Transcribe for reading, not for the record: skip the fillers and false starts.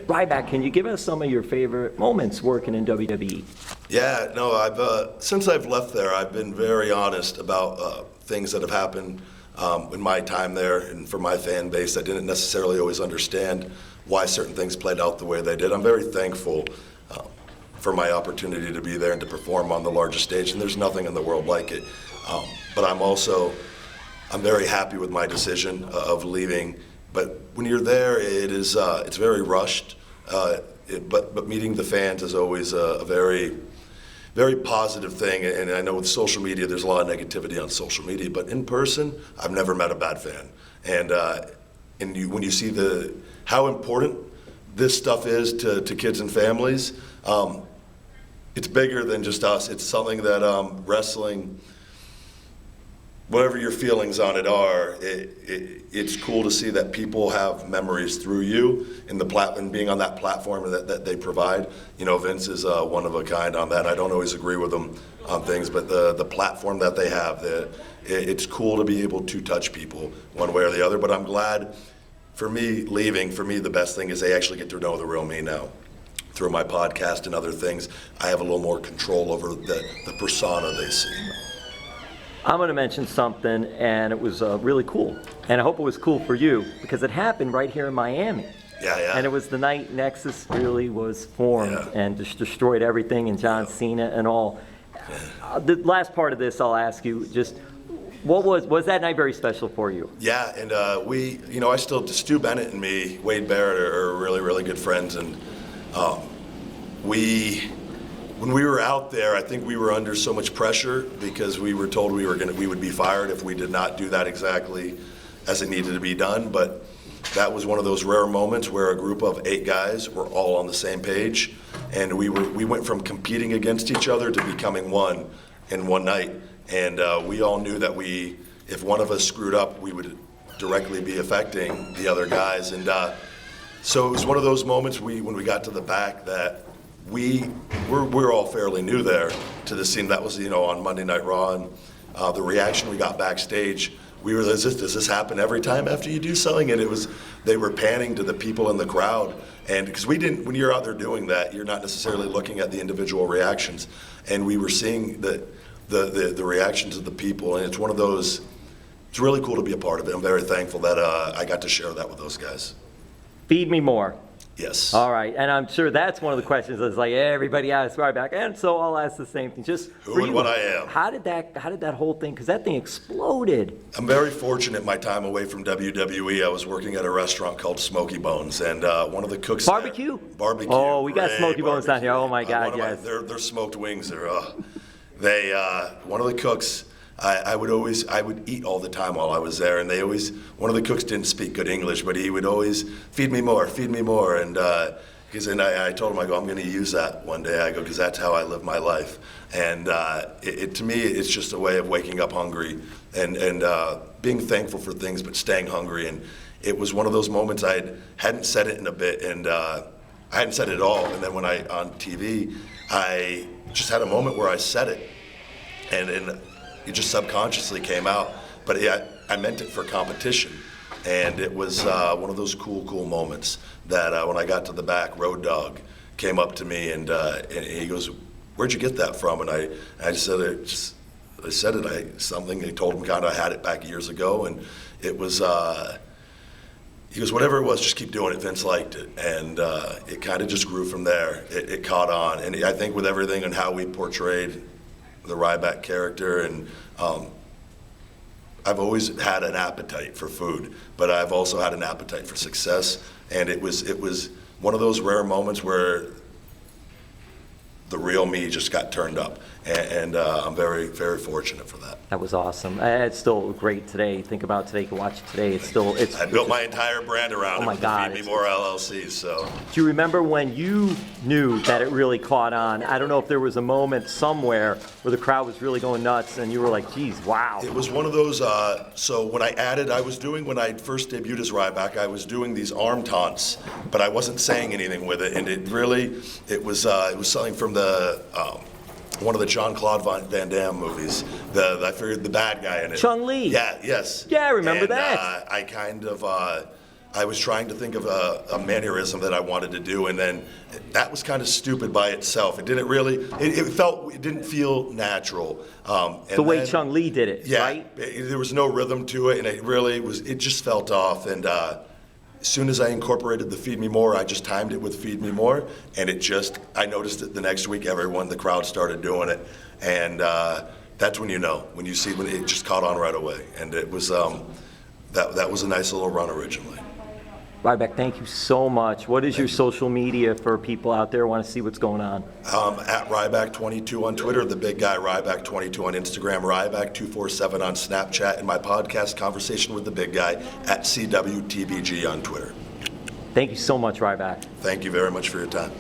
Ryback, can you give us some of your favorite moments working in WWE? Yeah, no, since I've left there, I've been very honest about things that have happened in my time there and for my fan base. I didn't necessarily always understand why certain things played out the way they did. I'm very thankful for my opportunity to be there and to perform on the largest stage, and there's nothing in the world like it. But I'm very happy with my decision of leaving. But when you're there, it's very rushed. But meeting the fans is always a very, very positive thing. And I know with social media, there's a lot of negativity on social media. But in person, I've never met a bad fan. And when you see how important this stuff is to kids and families, it's bigger than just us. It's something that wrestling, whatever your feelings on it are, it's cool to see that people have memories through you and being on that platform that they provide. You know, Vince is one of a kind on that. I don't always agree with him on things, but the platform that they have, it's cool to be able to touch people one way or the other. But I'm glad, for me, the best thing is they actually get to know the real me now. Through my podcast and other things, I have a little more control over the persona they see. I'm going to mention something, and it was really cool. And I hope it was cool for you, because it happened right here in Miami. Yeah. And it was the night Nexus really was formed and just destroyed everything, and John Cena and all. The last part of this, I'll ask you, just was that night very special for you? Yeah, and Stu Bennett and me, Wade Barrett, are really, really good friends, and when we were out there, I think we were under so much pressure because we were told we would be fired if we did not do that exactly as it needed to be done. But that was one of those rare moments where a group of 8 guys were all on the same page, and we went from competing against each other to becoming one in one night. And we all knew that if one of us screwed up, we would directly be affecting the other guys. And so it was one of those moments when we got to the back that we're all fairly new there to the scene. That was on Monday Night Raw, and the reaction we got backstage, we were, does this happen every time after you do something? And they were panning to the people in the crowd, and because when you're out there doing that, you're not necessarily looking at the individual reactions, and we were seeing the reactions of the people, and it's one of those. It's really cool to be a part of it. I'm very thankful that I got to share that with those guys. Feed me more. Yes. All right, and I'm sure that's one of the questions that's like everybody asks Ryback, and so I'll ask the same thing. Just who and what I am. How did that whole thing? Because that thing exploded. I'm very fortunate. My time away from WWE, I was working at a restaurant called Smoky Bones, and one of the cooks. Barbecue. Barbecue. Oh, we got Smoky Bones down here. Oh my God, yes. Their smoked wings are. One of the cooks. I would eat all the time while I was there, and one of the cooks didn't speak good English, but he would always feed me more, and I told him, I go, I'm going to use that one day, I go, because that's how I live my life, and to me, it's just a way of waking up hungry, and being thankful for things, but staying hungry, and it was one of those moments I hadn't said it in a bit, and I hadn't said it at all, and then when on TV, I just had a moment where I said it, and it just subconsciously came out, but I meant it for competition, and it was one of those cool moments that when I got to the back, Road Dogg came up to me and he goes, "Where'd you get that from?" And I said something. He told him kind of I had it back years ago, and it was. He goes, "Whatever it was, just keep doing it." Vince liked it, and it kind of just grew from there. It caught on, and I think with everything and how we portrayed the Ryback character, and I've always had an appetite for food, but I've also had an appetite for success, and it was one of those rare moments where the real me just got turned up, and I'm very, very fortunate for that. That was awesome. It's still great today. Think about today. You can watch it today. I built my entire brand around it. Oh my God! Feed Me More LLC. So. Do you remember when you knew that it really caught on? I don't know if there was a moment somewhere where the crowd was really going nuts, and you were like, "Geez, wow!" It was one of those. So when I when I first debuted as Ryback, I was doing these arm taunts, but I wasn't saying anything with it, and it was something from one of the Jean-Claude Van Damme movies. I figured the bad guy in it. Chung-Li. Yeah. Yes. Yeah, I remember that. I kind of I was trying to think of a mannerism that I wanted to do, and then that was kind of stupid by itself. It didn't really, it didn't feel natural. The way Chung Lee did it, yeah, right? There was no rhythm to it, and it just felt off. And as soon as I incorporated the Feed Me More, I just timed it with Feed Me More, and I noticed it the next week, the crowd started doing it. And that's when when you see when it just caught on right away. And it was, that was a nice little run originally. Ryback, thank you so much. What is your social media for people out there who want to see what's going on? At Ryback22 on Twitter, the big guy Ryback22 on Instagram, Ryback247 on Snapchat, and my podcast, Conversation with the Big Guy, at CWTBG on Twitter. Thank you so much, Ryback. Thank you very much for your time.